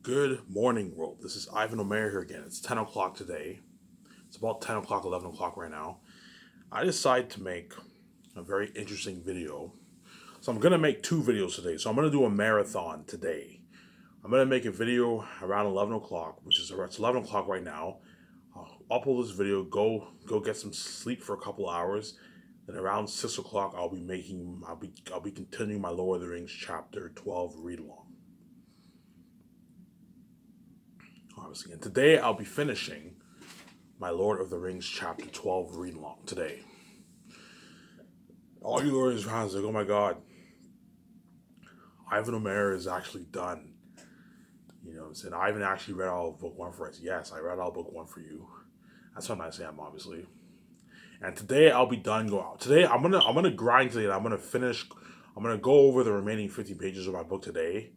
Good morning, world. This is Ivan Omer here again. It's 10 o'clock today. It's about 10 o'clock, 11 o'clock right now. I decided to make a very interesting video. So I'm going to make two videos today. So I'm going to do a marathon today. I'm going to make a video around 11 o'clock, which is it's 11 o'clock right now. I'll upload this video, go get some sleep for a couple hours. Then around 6 o'clock, I'll be continuing my Lord of the Rings chapter 12 read along. Obviously. And today I'll be finishing my Lord of the Rings chapter 12 read along today. All you Lord of the Rings fans like, oh my god, Ivan Omer is actually done. You know what I'm saying? Ivan actually read all of book one for us. Yes, I read all book one for you. That's what I am, obviously. And today I'll be done going out. Today I'm gonna grind today and I'm gonna go over the remaining 50 pages of my book today.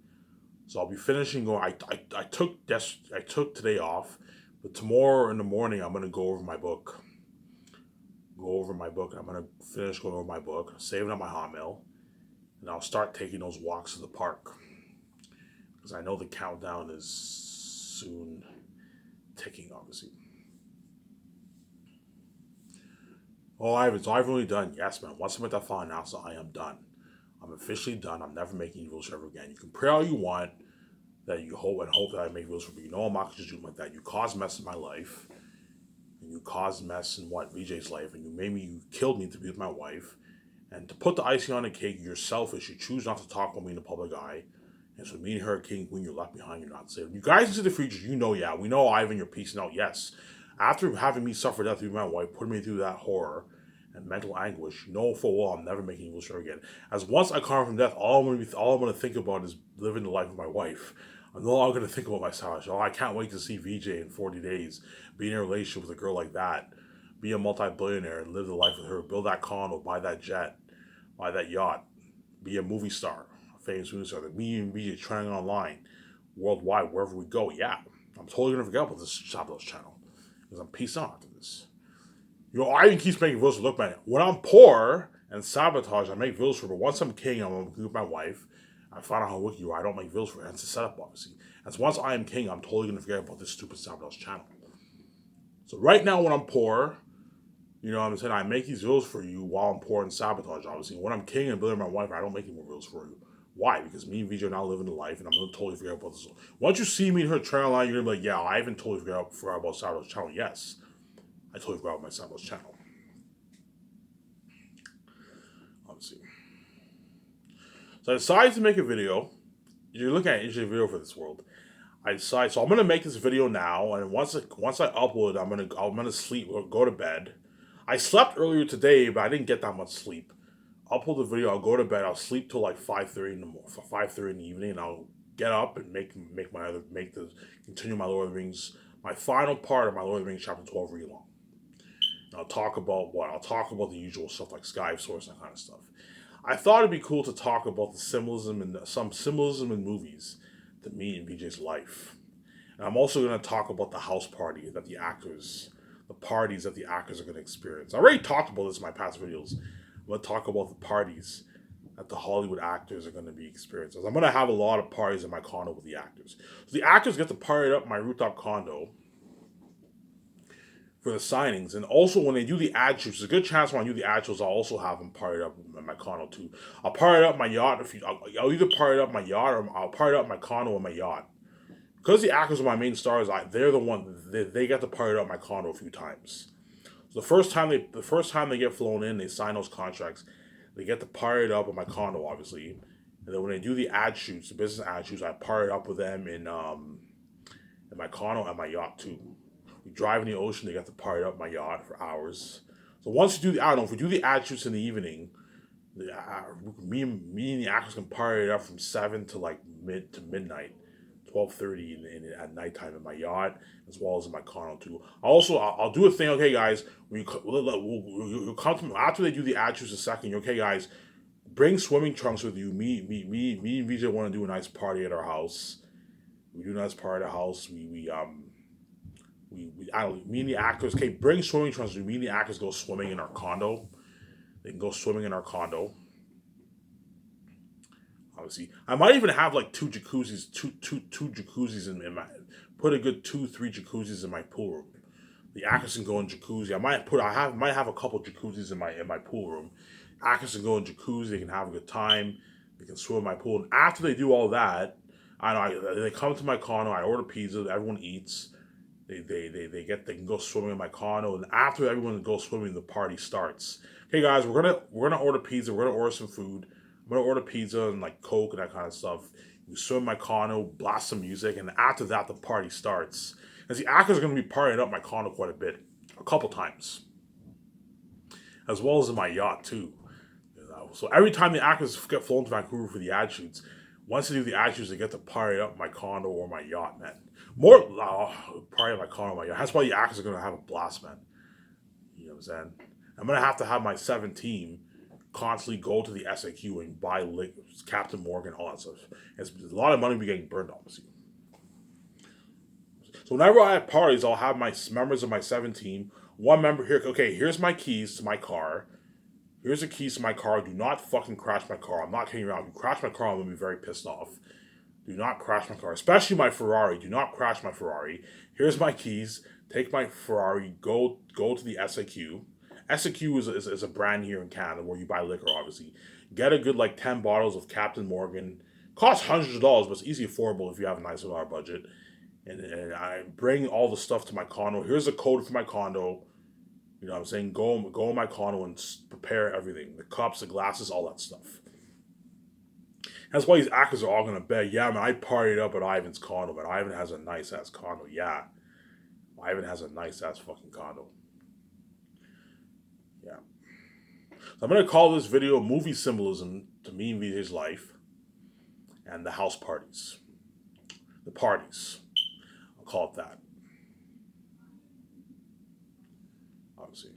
So I'll be finishing going I took today off, but tomorrow in the morning I'm gonna go over my book. Go over my book. I'm gonna finish going over my book, saving up my hot mail, and I'll start taking those walks to the park. Because I know the countdown is soon ticking, obviously. Oh, I've really done. Yes, man. Once I make that final announcement, I am done. I'm officially done. I'm never making videos ever again. You can pray all you want that you hope that I make videos for you. You know I'm not gonna just do like that. You caused mess in my life, and you caused mess in VJ's life, and you killed me to be with my wife. And to put the icing on the cake, you're selfish. You choose not to talk about me in the public eye. And so me and her, King Queen, you're left behind. You're not saved. You guys into the future, you know, yeah, we know Ivan, you're peacing out. Yes, after having me suffer death with my wife, putting me through that horror and mental anguish, you know full well I'm never making English show again. As once I come from death, all I'm gonna think about is living the life of my wife. I'm no longer gonna think about myself. Oh, I can't wait to see VJ in 40 days, be in a relationship with a girl like that, be a multi-billionaire and live the life with her, build that condo, buy that jet, buy that yacht, be a movie star, a famous movie star, that me and VJ trending online, worldwide, wherever we go. Yeah, I'm totally gonna forget about this Shabbos channel because I'm peace out after this. You know, I even keeps making videos to look man. When I'm poor and sabotage, I make videos for. But once I'm king, I'm with my wife. I find out how wicked you are. I don't make videos for it. That's a setup, obviously. As once I am king, I'm totally gonna forget about this stupid sabotage channel. So right now, when I'm poor, you know what I'm saying? I make these videos for you while I'm poor and sabotage, obviously. When I'm king and building my wife, I don't make any more videos for you. Why? Because me and VJ are now living the life, and I'm gonna totally forget about this. Once you see me in her trail line, you're gonna be like, yeah, I haven't totally forgot about Sabotage channel. Yes, I totally forgot about my Sabotage channel. Obviously. So I decided to make a video. You're looking at an interesting video for this world. I decided, so I'm gonna make this video now, and once I upload, I'm gonna sleep or go to bed. I slept earlier today, but I didn't get that much sleep. I'll pull the video. I'll go to bed. I'll sleep till like 5:30 in the 5:30 in the evening, and I'll get up and continue my Lord of the Rings, my final part of my Lord of the Rings chapter 12 read along. And I'll talk about what? I'll talk about the usual stuff like skive source and that kind of stuff. I thought it'd be cool to talk about the symbolism and some symbolism in movies to me and BJ's life. And I'm also going to talk about the house party that the parties that the actors are going to experience. I already talked about this in my past videos. I'm going to talk about the parties that the Hollywood actors are going to be experiencing. I'm going to have a lot of parties in my condo with the actors. So the actors get to party up my rooftop condo for the signings, and also when they do the ad shoots, there's a good chance when I do the ad shoots, I'll also have them party up in my condo too. I'll party up my yacht. I'll either party up my yacht or I'll party up my condo and my yacht. Because the actors are my main stars, they're the one they get to party up my condo a few times. So the first time they get flown in, they sign those contracts. They get to party it up in my condo, obviously. And then when they do the ad shoots, the business ad shoots, I party up with them in my condo and my yacht too. We drive in the ocean. They get to party up my yacht for hours. So once you do I don't know if we do the ad shoots in the evening, me and the actors can party it up from 7 to like midnight. 12:30 at nighttime in my yacht as well as in my condo too. I'll do a thing. Okay, guys, when you come to me after they do the ad shoots a second. Okay, guys, bring swimming trunks with you. Me and VJ want to do a nice party at our house. We do a nice party at our house. I don't. Me and the actors. Okay, bring swimming trunks. Me and the actors go swimming in our condo. They can go swimming in our condo. obviously. I might even have like two jacuzzis, two jacuzzis in my, put a good 2, 3 jacuzzis in my pool room. The actors can go in jacuzzi. Might have a couple jacuzzis in my pool room. Actors can go in jacuzzi. They can have a good time. They can swim in my pool. And after they do all that, they come to my condo. I order pizza. Everyone eats. They can go swimming in my condo. And after everyone goes swimming, the party starts. Okay, guys, we're gonna order pizza. We're gonna order some food. I'm gonna order pizza and like Coke and that kind of stuff. You swim in my condo, blast some music, and after that, the party starts. As the actors are going to be partying up my condo quite a bit, a couple times, as well as in my yacht too. So every time the actors get flown to Vancouver for the ad shoots, once they do the ad shoots, they get to party up my condo or my yacht, man. More party up my condo or my yacht. That's why the actors are going to have a blast, man. You know what I'm saying? I'm going to have my 7 team constantly go to the SAQ and buy Captain Morgan, all that stuff. It's a lot of money be getting burned, obviously. So whenever I have parties, I'll have my members of my 7 team. One member here, okay, here's my keys to my car. Here's the keys to my car. Do not fucking crash my car. I'm not kidding around. If you crash my car, I'm going to be very pissed off. Do not crash my car. Especially my Ferrari. Do not crash my Ferrari. Here's my keys. Take my Ferrari. Go to the SAQ. SAQ is a brand here in Canada where you buy liquor, obviously. Get a good like 10 bottles of Captain Morgan. Costs hundreds of dollars, but it's easy affordable if you have a nice $1 budget. And I bring all the stuff to my condo. Here's the code for my condo. You know what I'm saying? Go in my condo and prepare everything. The cups, the glasses, all that stuff. That's why these actors are all going to bet, yeah, man, I partied up at Ivan's condo, but Ivan has a nice-ass condo. Yeah. Ivan has a nice-ass fucking condo. Yeah. So I'm going to call this video Movie Symbolism to me and his life and the house parties. The parties. I'll call it that. Obviously.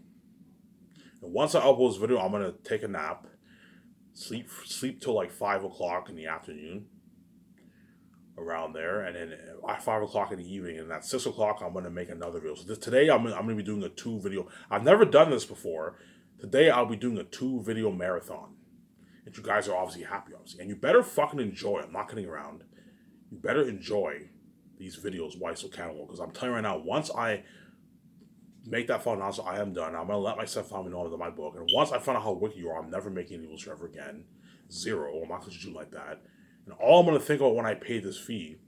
And once I upload this video, I'm going to take a nap. Sleep till like 5 o'clock in the afternoon. Around there. And then at 5 o'clock in the evening. And at 6 o'clock, I'm going to make another video. So today, I'm going to be doing a 2 video. I've never done this before. Today, I'll be doing a 2 video marathon. And you guys are obviously happy, obviously. And you better fucking enjoy. I'm not kidding around. You better enjoy these videos, Why So Cannibal. Because I'm telling you right now, once I make that final announcement, I am done. I'm going to let myself family know in my book. And once I find out how wicked you are, I'm never making any rules ever again. 0. I'm not going to do like that. And all I'm going to think about when I pay this fee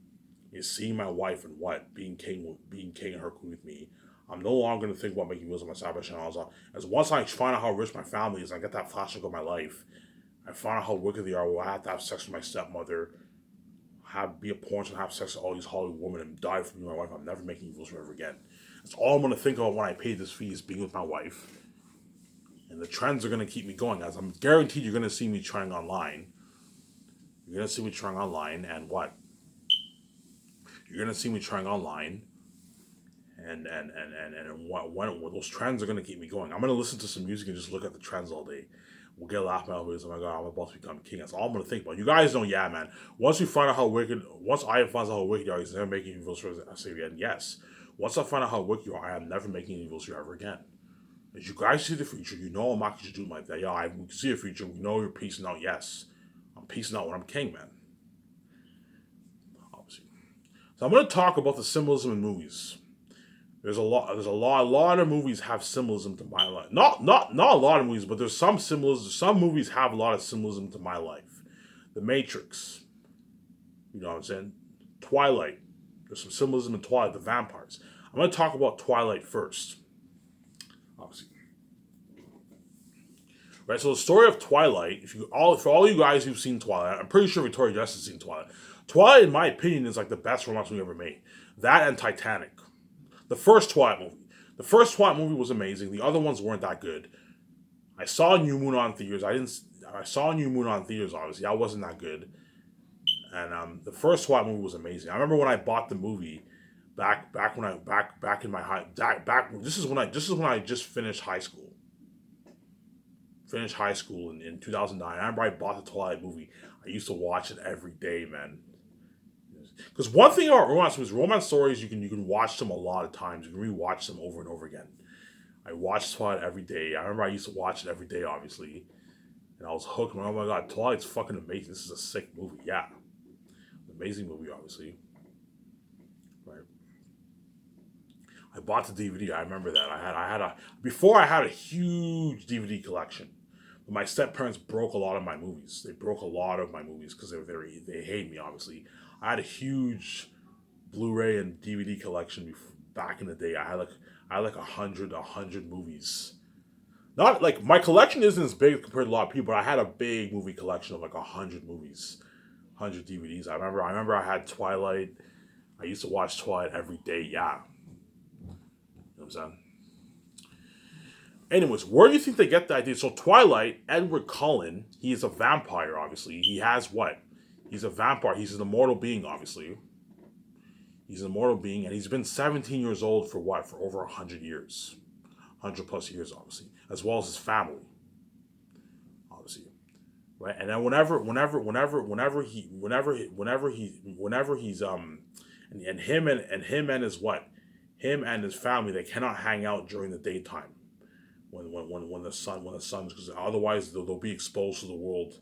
is seeing my wife and what? Being king and her queen with me. I'm no longer going to think about making meals on my Sabbath channel. As once I find out how rich my family is, I get that flashback of my life. I find out how wicked they are. Well, I have to have sex with my stepmother, be a porn and have sex with all these Hollywood women and die for me and my wife. I'm never making evils forever again. That's all I'm going to think about when I pay this fee is being with my wife. And the trends are going to keep me going, as I'm guaranteed you're going to see me trying online. You're going to see me trying online, and what? You're going to see me trying online, and when those trends are going to keep me going. I'm going to listen to some music and just look at the trends all day. We'll get laughing at videos. Oh my god, I'm about to become king. That's all I'm going to think about. You guys know, yeah, man. Once I find out how wicked you are, he's never making evil shows. I say again, yes. Once I find out how wicked you are, I am never making evil shows ever again. As you guys see the future, you know I'm not going to do like that. Yeah, we can see the future. We know you're peacing out. Yes, I'm peacing out when I'm king, man. Obviously. So I'm going to talk about the symbolism in movies. A lot of movies have symbolism to my life. Not a lot of movies, but there's some symbolism. Some movies have a lot of symbolism to my life. The Matrix. You know what I'm saying? Twilight. There's some symbolism in Twilight. The vampires. I'm going to talk about Twilight first. Obviously. Right, so the story of Twilight, for all you guys who've seen Twilight, I'm pretty sure Victoria Justice has seen Twilight. Twilight, in my opinion, is like the best romance movie ever made. That and Titanic. The first Twilight movie. The first Twilight movie was amazing. The other ones weren't that good. I saw New Moon on theaters. I saw New Moon on theaters, obviously. That wasn't that good. And the first Twilight movie was amazing. I remember when I bought the movie back in my high this is when I just finished high school. Finished high school in 2009. I remember I bought the Twilight movie. I used to watch it every day, man. Because one thing about romance stories, you can watch them a lot of times. You can rewatch them over and over again. I watched Twilight every day. I remember I used to watch it every day, obviously. And I was hooked. Oh my god, Twilight's fucking amazing. This is a sick movie. Yeah, amazing movie, obviously. Right. I bought the DVD. I remember that. I had a before I had a huge DVD collection. But my step parents broke a lot of my movies. They broke a lot of my movies because they hate me, obviously. I had a huge Blu-ray and DVD collection back in the day. I had like a hundred movies. Not like my collection isn't as big compared to a lot of people, but I had a big movie collection of like 100 movies, 100 DVDs. I remember I had Twilight. I used to watch Twilight every day. Yeah, you know what I'm saying. Anyways, where do you think they get the idea? So Twilight, Edward Cullen, he is a vampire. Obviously, he has what? He's a vampire. He's an immortal being. Obviously, he's an immortal being, and he's been 17 years old for what? For over 100 years, 100 plus years, obviously, as well as his family, obviously, right? And then whenever he's and him and his what? Him and his family, they cannot hang out during the daytime when the sun because otherwise they'll be exposed to the world.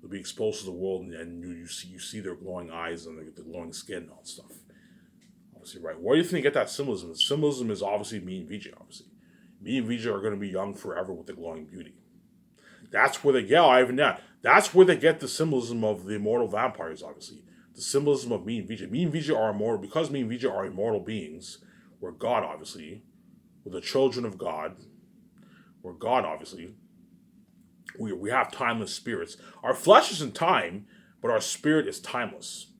They'll be exposed to the world, and you see their glowing eyes and the glowing skin and all that stuff. Obviously, right? Where do you think you get that symbolism? The symbolism is obviously me and VJ. Obviously, me and VJ are going to be young forever with the glowing beauty. That's where they get Ivan. Yeah, that's where they get the symbolism of the immortal vampires. Obviously, the symbolism of me and VJ. Me and VJ are immortal because me and VJ are immortal beings. We're God, obviously. We're the children of God. We're God, obviously. We have timeless spirits. Our flesh is in time, but our spirit is timeless.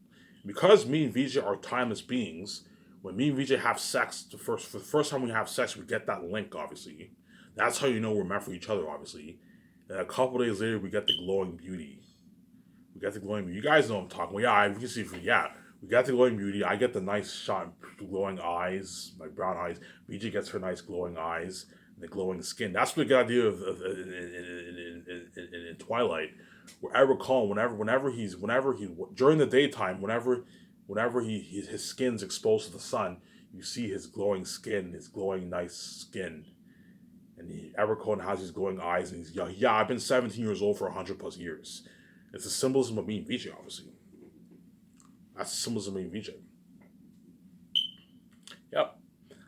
Because me and VJ are timeless beings, when me and VJ have sex, for the first time we have sex, we get that link, obviously. That's how you know we're meant for each other, obviously. And a couple days later, we get the glowing beauty. We get the glowing beauty. You guys know what I'm talking about. Yeah, you can see, we got the glowing beauty. I get the nice shot, glowing eyes, my brown eyes. VJ gets her nice glowing eyes and the glowing skin. That's what the idea of in Twilight. Wherever Colin, whenever he during the daytime, whenever his skin's exposed to the sun, you see his glowing skin, his glowing nice skin. And Evercone has his glowing eyes, and he's young. Yeah, I've been 17 years old for 100 plus years. It's a symbolism of me and VJ, obviously. That's the symbolism of me and VJ. Yep.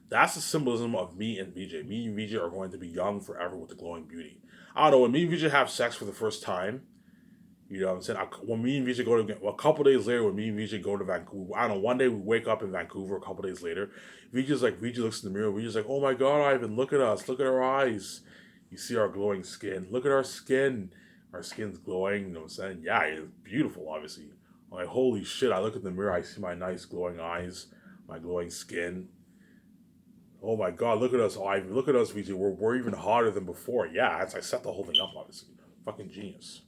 That's the symbolism of me and VJ. Me and VJ are going to be young forever with the glowing beauty. I don't know, when me and VJ have sex for the first time, you know what I'm saying? When me and VJ go to, a couple days later, when me and VJ go to Vancouver, I don't know, one day we wake up in Vancouver a couple days later, VJ looks in the mirror, VJ's like, oh my god, Ivan, look at us, look at our eyes. You see our glowing skin. Look at our skin. Our skin's glowing, you know what I'm saying? Yeah, it's beautiful, obviously. I'm like, holy shit, I look in the mirror, I see my nice glowing eyes, my glowing skin. Oh my god, look at us, Ivan, look at us, VJ, we're even hotter than before. Yeah, I set the whole thing up, obviously. Fucking genius.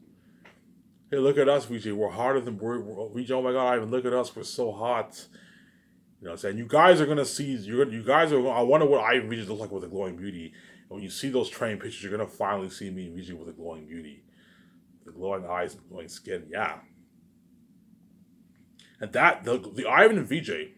Hey, look at us, VJ. We're harder than VJ. Oh my god, Ivan, look at us. We're so hot. You know what I'm saying? You guys are gonna see. You guys are. I wonder what Ivan VJ looks like with a glowing beauty. And when you see those train pictures, you're gonna finally see me and VJ with a glowing beauty, the glowing eyes, and glowing skin. Yeah. And that the Ivan and VJ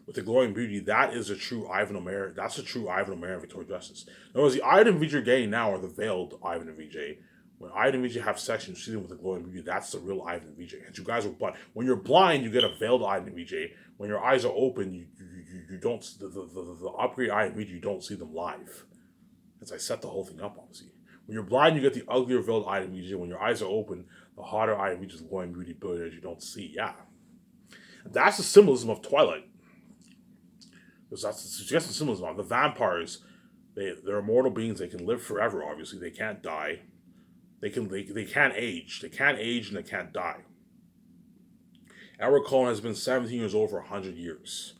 with the glowing beauty, that is a true Ivan O'Mara. That's a true Ivan O'Mara and Victoria Justice. In other words, the Ivan and VJ are getting now are the veiled Ivan and VJ. When Ivan and VJ have sex and you see them with a glowing beauty, that's the real Ivan and VJ. And you guys are blind. When you're blind, you get a veiled Ivan and VJ. When your eyes are open, you don't the upgrade Ivan and VJ, you don't see them live. As I set the whole thing up, obviously. When you're blind, you get the uglier veiled Ivan and VJ. When your eyes are open, the hotter Ivan and VJ's glowing beauty builders you don't see. Yeah, and that's the symbolism of Twilight. Because that's the suggested symbolism of the vampires. They're immortal beings. They can live forever. Obviously, they can't die. They can't age. They can't age and they can't die. Edward Cullen has been 17 years old for 100 years.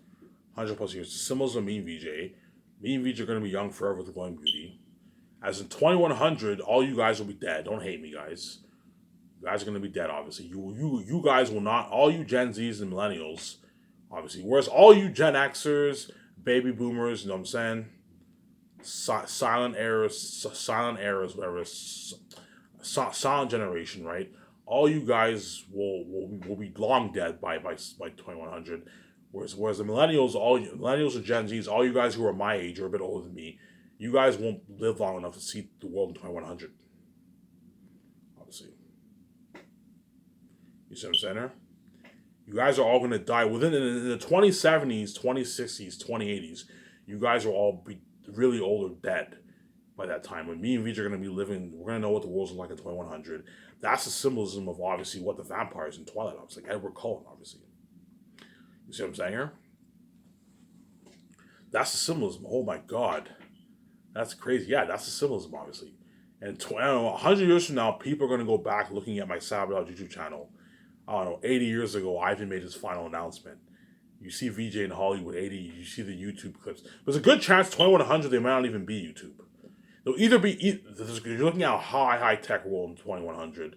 100 plus years. The symbols of me and VJ. Me and VJ are going to be young forever with the glowing beauty. As in 2100, all you guys will be dead. Don't hate me, guys. You guys are going to be dead, obviously. You guys will not. All you Gen Zs and Millennials, obviously. Whereas all you Gen Xers, baby boomers, you know what I'm saying? Silent eras, whatever. Silent generation, right? All you guys will be long dead by 2100. Whereas the millennials and Gen Zs, all you guys who are my age or a bit older than me, you guys won't live long enough to see the world in 2100. You see what I'm saying there? You guys are all going to die within in the 2070s, 2060s, 2080s. You guys will all be really old or dead by that time. When me and VJ are going to be living, we're going to know what the world's like in 2100. That's the symbolism of obviously what the vampires in Twilight are. It's like Edward Cullen, obviously. You see what I'm saying here? That's the symbolism. Oh my God. That's crazy. Yeah, that's the symbolism, obviously. And I don't know, 100 years from now, people are going to go back looking at my Sabotage YouTube channel. I don't know, 80 years ago, Ivan made his final announcement. You see VJ in Hollywood 80, you see the YouTube clips. There's a good chance 2100 they might not even be YouTube. They'll either be, you're looking at a high tech world in 2100.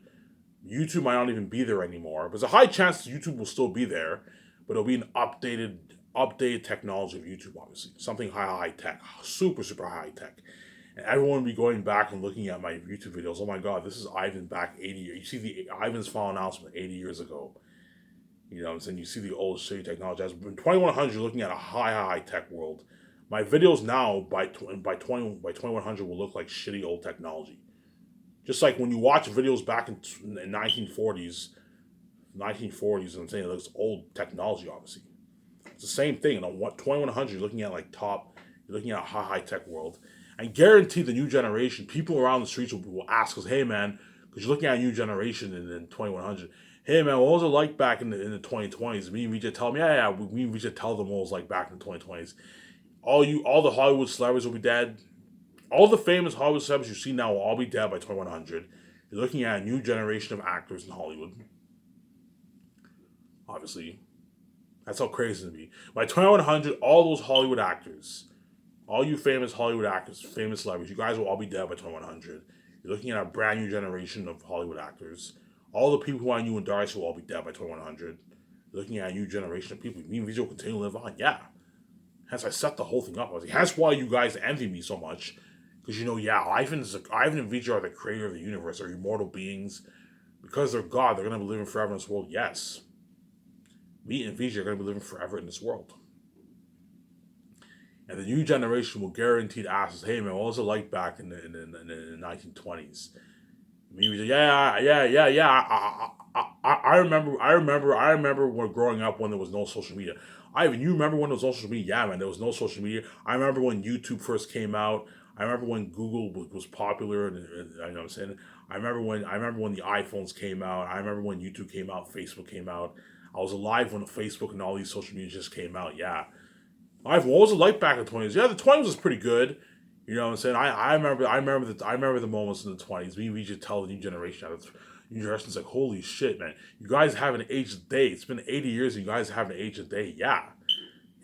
YouTube might not even be there anymore. There's a high chance YouTube will still be there, but it'll be an updated technology of YouTube, obviously. Something high tech, super high tech. And everyone will be going back and looking at my YouTube videos. Oh my God, this is Ivan back 80 years. You see the Ivan's final announcement 80 years ago. You know what I'm saying? You see the old shitty technology. As in 2100, you're looking at a high tech world. My videos now by 2100 will look like shitty old technology. Just like when you watch videos back in 1940s, I'm saying it looks old technology, obviously. It's the same thing. And on 2100, you're looking at like you're looking at a high tech world. And guarantee the new generation, people around the streets will ask us, hey man, because you're looking at a new generation in 2100. Hey man, what was it like back in the 2020s? Me and VJ tell them, yeah, we and VJ tell them what it was like back in the 2020s. All the Hollywood celebrities will be dead. All the famous Hollywood celebrities you see now will all be dead by 2100. You're looking at a new generation of actors in Hollywood. Obviously, that's how crazy it be. By 2100, all those Hollywood actors, all you famous Hollywood actors, famous celebrities, you guys will all be dead by 2100. You're looking at a brand new generation of Hollywood actors. All the people who I knew in Darcy will all be dead by 2100. You're looking at a new generation of people. Me and Visual continue to live on. Yeah. Hence, I set the whole thing up. That's why you guys envy me so much. Because you know, yeah, Ivan and Vijay are the creator of the universe. They're immortal beings. Because they're God, they're going to be living forever in this world. Yes. Me and Vijay are going to be living forever in this world. And the new generation will guarantee to ask us, hey man, what was it like back in the 1920s? Me and Vijay, yeah. I remember when growing up when there was no social media. Ivan, you remember when there was no social media? Yeah, man, there was no social media. I remember when YouTube first came out. I remember when Google was popular, and you know what I'm saying. I remember when the iPhones came out. I remember when YouTube came out, Facebook came out. I was alive when Facebook and all these social media just came out. Yeah, Ivan, what was it like back in the 20s? Yeah, the 20s was pretty good. You know what I'm saying? I remember the moments in the 20s. We should tell the new generation. The new generation's like, holy shit, man! You guys haven't aged a day. It's been 80 years, and you guys haven't aged a day. Yeah.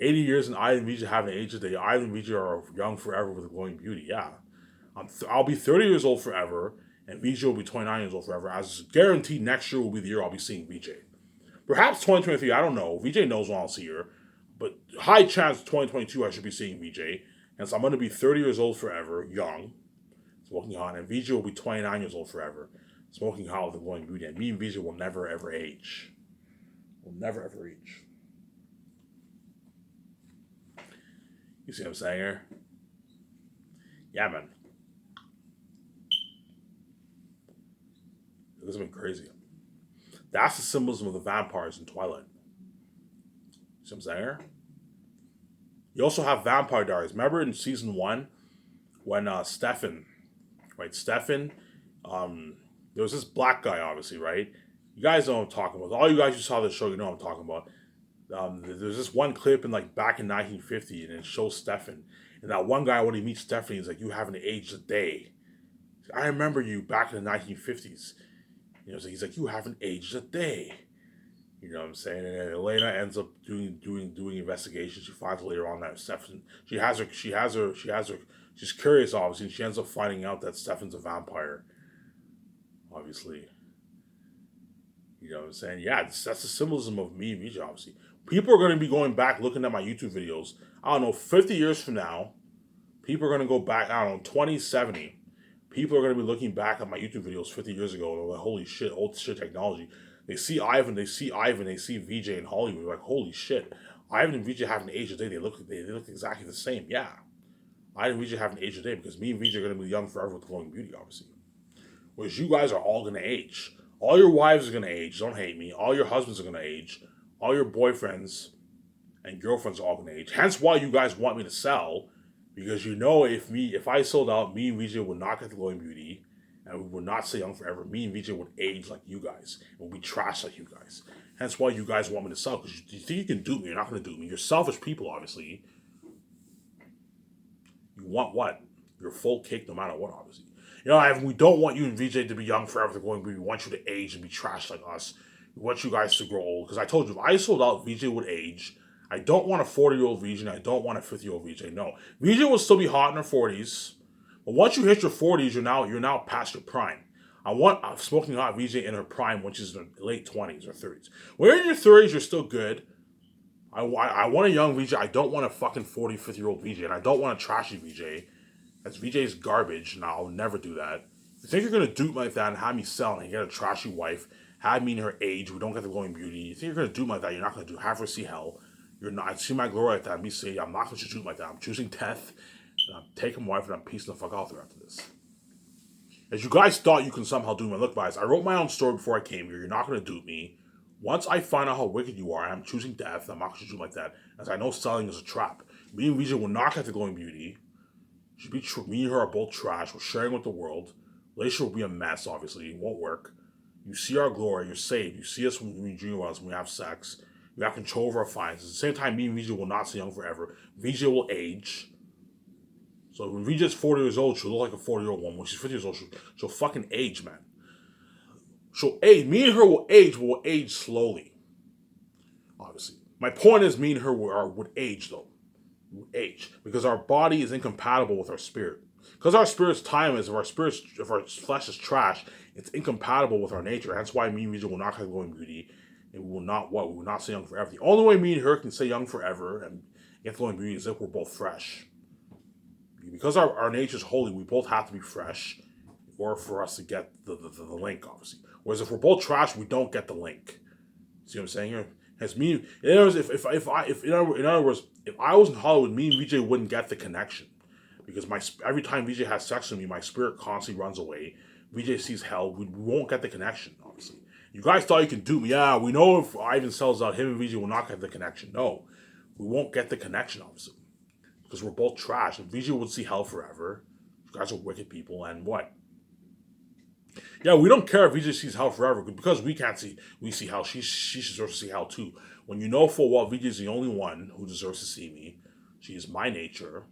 80 years and I and Vijay haven't aged a day. I and Vijay are young forever with a glowing beauty. Yeah. I'll be 30 years old forever, and Vijay will be 29 years old forever. As guaranteed, next year will be the year I'll be seeing Vijay. Perhaps 2023, I don't know. Vijay knows when I'll see her. But high chance 2022 I should be seeing Vijay. And so I'm going to be 30 years old forever, young, smoking hot. And Vijay will be 29 years old forever, smoking hot with a glowing beauty. And me and Vijay will never ever age. Will never ever age. You see what I'm saying here? Yeah, man. This has been crazy. That's the symbolism of the vampires in Twilight. See what I'm saying here? You also have Vampire Diaries. Remember in season 1 when Stefan, right? Stefan, there was this black guy, obviously, right? You guys know what I'm talking about. All you guys who saw the show, you know what I'm talking about. There's this one clip in like back in 1950, and it shows Stefan. And that one guy, when he meets Stephanie, he's like, "You haven't aged a day. I remember you back in the 1950s." You know, so he's like, "You haven't aged a day." You know what I'm saying? And then Elena ends up doing investigations. She finds later on that Stefan, she's curious, obviously, and she ends up finding out that Stefan's a vampire. Obviously. You know what I'm saying? Yeah, that's the symbolism of me and Vijay, obviously. People are going to be going back looking at my YouTube videos. I don't know, 50 years from now, people are going to go back, I don't know, 2070. People are going to be looking back at my YouTube videos 50 years ago and they're like, holy shit, old shit technology. They see Ivan, they see VJ in Hollywood. They're like, holy shit, Ivan and VJ haven't aged a day. They look exactly the same. Yeah. Ivan and VJ haven't aged a day because me and VJ are going to be young forever with glowing beauty, obviously. Whereas you guys are all going to age. All your wives are gonna age. Don't hate me. All your husbands are gonna age. All your boyfriends and girlfriends are all gonna age. Hence why you guys want me to sell, because you know if I sold out, me and VJ would not get the glowing beauty, and we would not stay young forever. Me and VJ would age like you guys, and we'd be trash like you guys. Hence why you guys want me to sell, because you think you can dupe me. You're not gonna dupe me. You're selfish people, obviously. You want what? Your full cake, no matter what, obviously. You know, Ivan, we don't want you and VJ to be young forever. They're going. We want you to age and be trash like us. We want you guys to grow old. Because I told you, if I sold out, VJ would age. I don't want a 40-year-old VJ. I don't want a 50-year-old VJ. No, VJ will still be hot in her 40s. But once you hit your 40s, you're now past your prime. I want a smoking hot VJ in her prime, which is in her late 20s or 30s. When you're in your 30s, you're still good. I want a young VJ. I don't want a fucking 40, 50-year-old VJ. And I don't want a trashy VJ. That's VJ's garbage, and I'll never do that. If you think you're gonna dupe like that and have me sell and get a trashy wife, have me in her age, we don't get the glowing beauty. You think you're gonna dupe like that, you're not gonna do. Have her see hell. You're not. I see my glory like that. And me say, I'm not gonna dupe like that. I'm choosing death, and I'm taking my wife, and I'm piecing the fuck out there after this. As you guys thought you can somehow do my look buys, I wrote my own story before I came here. You're not gonna dupe me. Once I find out how wicked you are, I'm choosing death. I'm not gonna dupe like that, as I know selling is a trap. Me and VJ will not get the glowing beauty. Me and her are both trash. We're sharing with the world. Relationship will be a mess, obviously. It won't work. You see our glory. You're saved. You see us when we dream about us, when we have sex. We have control over our finances. At the same time, me and VJ will not stay young forever. VJ will age. So when VJ's 40 years old, she'll look like a 40-year-old woman. When she's 50 years old, she'll fucking age, man. She'll age. Me and her will age, but we'll age slowly. Obviously. My point is, me and her would age, though. Age, because our body is incompatible with our spirit. Because our spirit's time is, if our flesh is trash, it's incompatible with our nature. That's why me and Rija will not have glowing beauty, and we will not stay young forever. The only way me and her can stay young forever and get glowing beauty is if we're both fresh. Because our nature is holy, we both have to be fresh, or for us to get the link, obviously. Whereas if we're both trash, we don't get the link. See what I'm saying here? As me, in other words, in other words, if I was in Hollywood, me and VJ wouldn't get the connection, because every time VJ has sex with me, my spirit constantly runs away. VJ sees hell. We won't get the connection. Obviously, you guys thought you could do me. Yeah, we know if Ivan sells out, him and VJ will not get the connection. No, we won't get the connection, obviously, because we're both trash. And VJ would see hell forever. You guys are wicked people, and what? Yeah, we don't care if VJ sees hell forever, because we can't see. We see hell. She deserves to see hell too. When you know full well VJ is the only one who deserves to see me. She is my nature.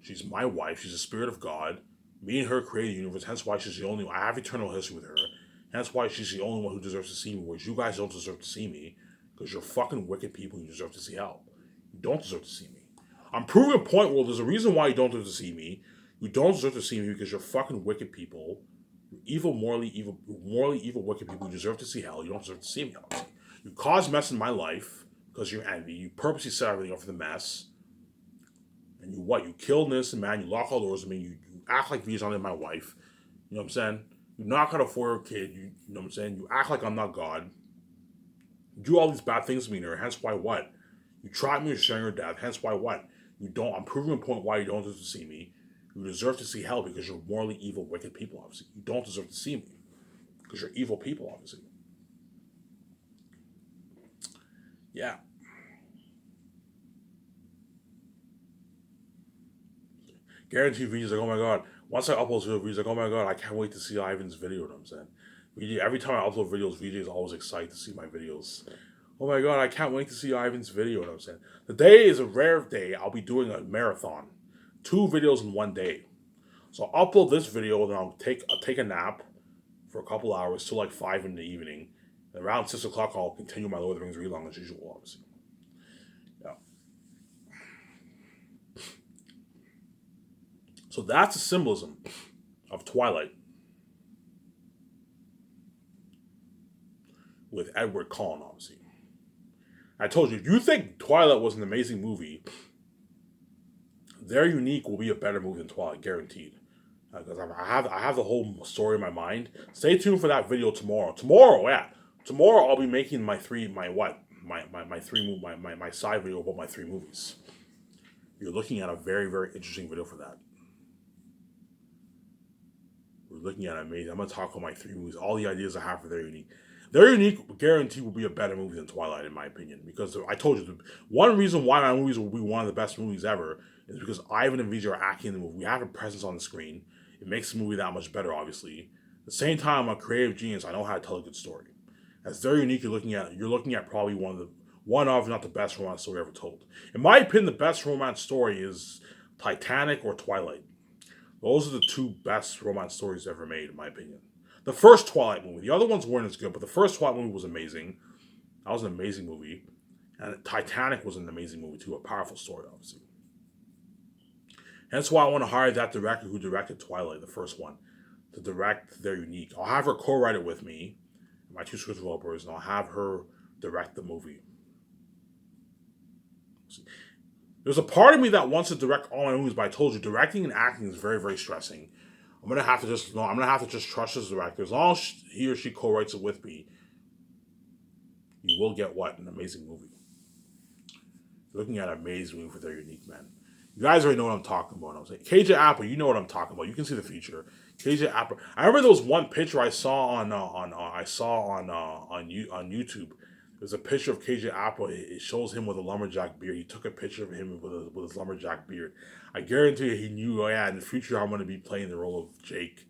She's my wife. She's the spirit of God. Me and her created the universe. Hence why she's the only one. I have eternal history with her. Hence why she's the only one who deserves to see me. Whereas you guys don't deserve to see me, because you're fucking wicked people. You deserve to see hell. You don't deserve to see me. I'm proving a point where there's a reason why you don't deserve to see me. You don't deserve to see me because you're fucking wicked people. Morally evil, wicked people who deserve to see hell. You don't deserve to see me. Obviously. You cause mess in my life because you're envy. You purposely set everything up for the mess. And you kill an innocent man. You lock all doors with me. You act like V's only my wife. You know what I'm saying? You knock out a 4-year-old kid. You know what I'm saying? You act like I'm not God. You do all these bad things to me, and hence why what? You trap me with sharing your death. Hence why what? You don't. I'm proving a point why you don't deserve to see me. You deserve to see hell because you're morally evil, wicked people, obviously. You don't deserve to see me because you're evil people, obviously. Yeah. Guaranteed videos like, oh my god. Once I upload videos, like, oh my god, I can't wait to see Ivan's video, you know what I'm saying? Every time I upload videos, VJ is always excited to see my videos. Oh my god, I can't wait to see Ivan's video, you know what I'm saying? The day is a rare day. I'll be doing a marathon. 2 videos in one day. So I'll upload this video, and then I'll take a nap for a couple hours till like 5 in the evening. And around 6 o'clock, I'll continue my Lord of the Rings read-along as usual, obviously. Yeah. So that's the symbolism of Twilight with Edward Cullen, obviously. I told you, if you think Twilight was an amazing movie, Their Unique will be a better movie than Twilight, guaranteed. Because I have the whole story in my mind. Stay tuned for that video tomorrow. Tomorrow I'll be making my side video about my 3 movies. You're looking at a very, very interesting video for that. we're looking at amazing. I'm gonna talk about my three movies. All the ideas I have for They're Unique. They're Unique, guaranteed, will be a better movie than Twilight, in my opinion. Because I told you, one reason why my movies will be one of the best movies ever is because Ivan and Vijay are acting in the movie. We have a presence on the screen. It makes the movie that much better, obviously. At the same time, I'm a creative genius. I know how to tell a good story. As They're Unique, you're looking at probably one of, not the best romance story ever told. In my opinion, the best romance story is Titanic or Twilight. Those are the two best romance stories ever made, in my opinion. The first Twilight movie, the other ones weren't as good, but the first Twilight movie was amazing. That was an amazing movie. And Titanic was an amazing movie too, a powerful story, obviously. Hence why I want to hire that director who directed Twilight, the first one, to direct They're Unique. I'll have her co-write it with me, my two script developers, and I'll have her direct the movie. There's a part of me that wants to direct all my movies, but I told you, directing and acting is very, very stressing. I'm gonna have to just trust this director. As long as he or she co-writes it with me, you will get what? An amazing movie. You're looking at an amazing movie for Their Unique, man. You guys already know what I'm talking about. I'm saying KJ Apple, you know what I'm talking about. You can see the feature. KJ Apple. I remember there was one picture I saw on YouTube. There's a picture of KJ Apple. It shows him with a lumberjack beard. He took a picture of him with his lumberjack beard. I guarantee you he knew, oh yeah, in the future I'm going to be playing the role of Jake,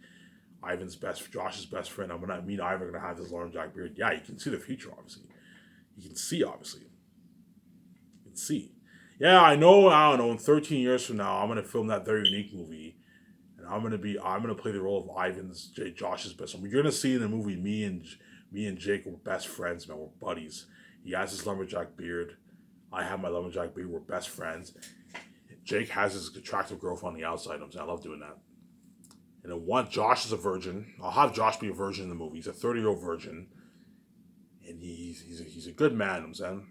Josh's best friend. I'm going to meet Ivan, going to have this lumberjack beard. Yeah, you can see the future, obviously. You can see, obviously. You can see. Yeah, I don't know, in 13 years from now, I'm going to film that Very Unique movie. And I'm going to play the role of Josh's best friend. You're going to see in the movie me and Jake were best friends, man. We're buddies. He has his lumberjack beard. I have my lumberjack beard. We're best friends. Jake has his attractive girlfriend on the outside. I love doing that. And then Josh is a virgin. I'll have Josh be a virgin in the movie. He's a 30-year-old virgin. And he's a good man, I'm saying.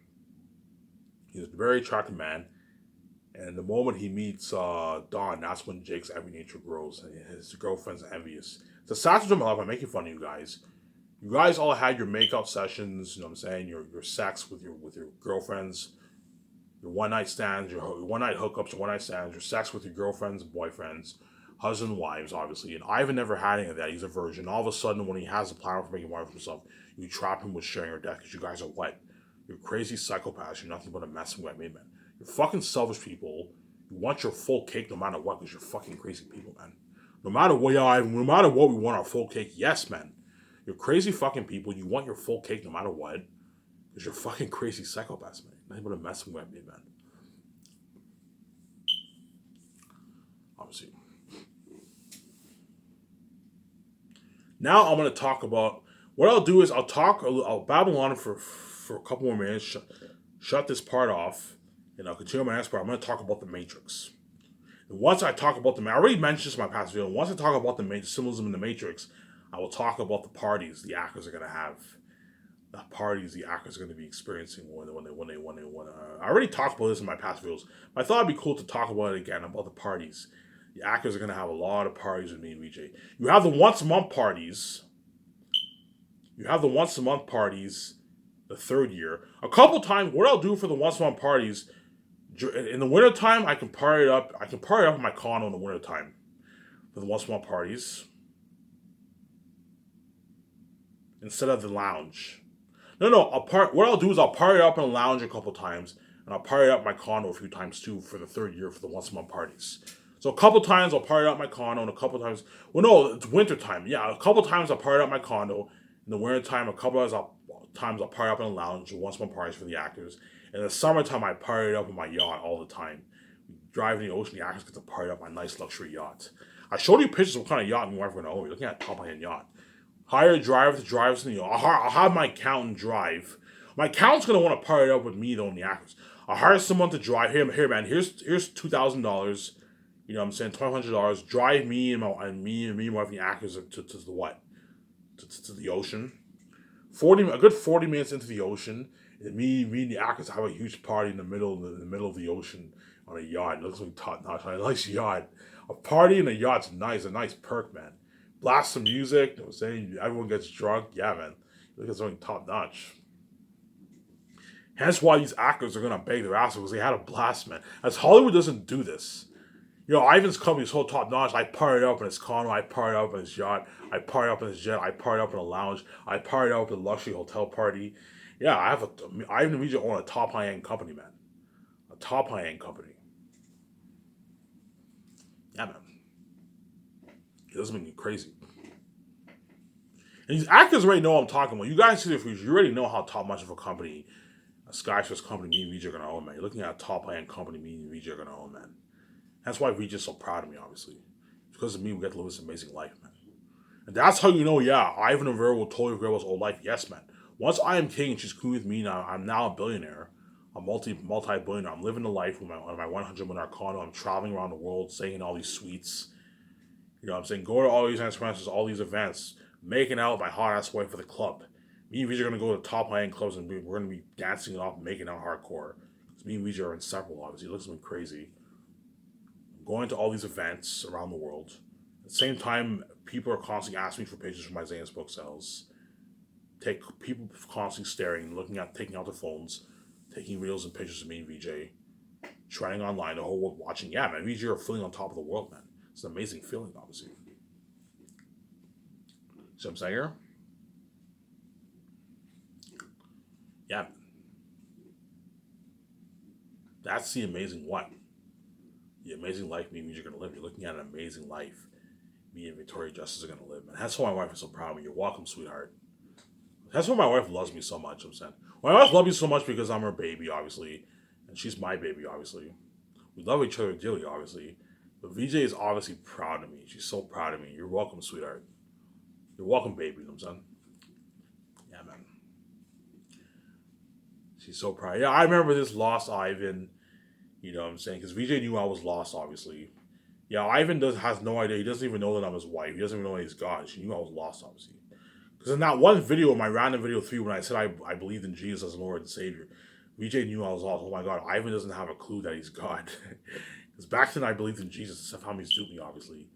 He's a very attractive man. And the moment he meets Dawn, that's when Jake's envy nature grows. And his girlfriend's envious. It's a sad time of my life. I'm making fun of you guys. You guys all had your makeout sessions, you know what I'm saying, your sex with your girlfriends, your one night stands, your one night hookups, your one night stands, your sex with your girlfriends and boyfriends, husband and wives, obviously. And Ivan never had any of that. He's a virgin. All of a sudden, when he has a plan for making money for himself, you trap him with sharing your death because you guys are what? You're crazy psychopaths. You're nothing but a messing with me, man. You're fucking selfish people. You want your full cake no matter what because you're fucking crazy people, man. No matter what, no matter what, we want our full cake. Yes, man. You're crazy fucking people. You want your full cake no matter what. Because you're fucking crazy psychopaths, man. Nothing but a messing with me, man. Obviously. Now I'm going to talk about... What I'll do is I'll babble on for a couple more minutes. Shut this part off. And I'll continue my next part. I'm going to talk about the Matrix. And once I talk about I already mentioned this in my past video. Once I talk about the symbolism in the Matrix, I will talk about the parties the actors are going to have. The parties the actors are going to be experiencing when I already talked about this in my past videos, but I thought it'd be cool to talk about it again, about the parties. The actors are going to have a lot of parties with me and VJ. You have the once a month parties. The third year. A couple times, what I'll do for the once a month parties, in the wintertime, I can party it up. I can party up in my condo in the wintertime for the once a month parties. Instead of the lounge. What I'll do is I'll party up in a lounge a couple times, and I'll party up my condo a few times too for the third year for the once a month parties. So a couple times I'll party up my condo, and a couple times, it's winter time. Yeah, a couple times I'll party up my condo. In the winter time, a couple times I'll party up in a lounge, once a month parties for the actors. In the summertime, I party up in my yacht all the time. Driving the ocean, the actors get to party up my nice luxury yacht. I showed you pictures of what kind of yacht my wife going to own. You're looking at a top-end yacht. Hire a driver to drive us in the yacht. I'll have my accountant drive. My accountant's going to want to party up with me, though, in the actors. I'll hire someone to drive. Here, man, here's $2,000. You know what I'm saying? $1,200. Drive me and my wife and the actors to the what? To the ocean. A good 40 minutes into the ocean. And me and the actors have a huge party in the middle of the ocean on a yacht. It looks like top notch. A nice yacht. A party in a yacht's nice. A nice perk, man. Blast some music. You know what I'm saying? Everyone gets drunk. Yeah, man. Look at something top notch. Hence why these actors are gonna beg their ass because they had a blast, man. As Hollywood doesn't do this. Yo, Ivan's company is so top notch. I partied up in his condo. I partied up in his yacht. I partied up in his jet. I partied up in a lounge. I partied up in a luxury hotel party. Yeah, Ivan and VJ own a top high end company, man. A top high end company. Yeah, man. It doesn't make me crazy. And these actors already know what I'm talking about. You guys see the future. You already know how top much of a company, a Sky's company, me and VJ are gonna own, man. You're looking at a top high end company, me and VJ are gonna own, man. That's why VJ's so proud of me, obviously. Because of me, we get to live this amazing life, man. And that's how you know, yeah, Ivan and Vera will totally regret his old life. Yes, man. Once I am king and she's cool with me now, I'm now a billionaire. A multi-billionaire. I'm living the life with my 100 million condo. I'm traveling around the world, staying in all these suites. You know what I'm saying? Going to all these conferences, all these events, making out with my hot ass wife for the club. Me and VJ are going to go to the top high-end clubs and we're going to be dancing it off, making out hardcore. Because me and VJ are inseparable, obviously. It looks like crazy. Going to all these events around the world. At the same time, people are constantly asking me for pictures from my Zane's book sales. People constantly staring, looking at, taking out their phones, taking videos and pictures of me and VJ, trending online, the whole world watching. Yeah, man, VJ are feeling on top of the world, man. It's an amazing feeling, obviously. See what I'm saying here? Yeah. That's the amazing what? The amazing life me and VJ are going to live. You're looking at an amazing life me and Victoria Justice are going to live, man. That's why my wife is so proud of me. You're welcome, sweetheart. That's why my wife loves me so much, I'm saying. My wife loves me so much because I'm her baby, obviously. And she's my baby, obviously. We love each other dearly, obviously. But VJ is obviously proud of me. She's so proud of me. You're welcome, sweetheart. You're welcome, baby, you know what I'm saying? Yeah, man. She's so proud. Yeah, I remember this lost Ivan, you know what I'm saying? Because VJ knew I was lost, obviously. Yeah, Ivan has no idea. He doesn't even know that I'm his wife. He doesn't even know that he's God. She knew I was lost, obviously. Because in that one video, my random video 3, when I said I believed in Jesus as Lord and Savior, VJ knew I was lost. Oh my God, Ivan doesn't have a clue that he's God. Because back then I believed in Jesus, except how he's duped me, obviously.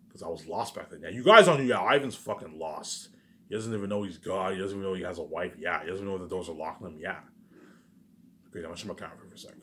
Because I was lost back then. Yeah, you guys don't know, yeah, Ivan's fucking lost. He doesn't even know he's God. He doesn't even know he has a wife. Yeah, he doesn't even know the doors are locked on him. Yeah. Okay, I'm going to shut my camera for a sec.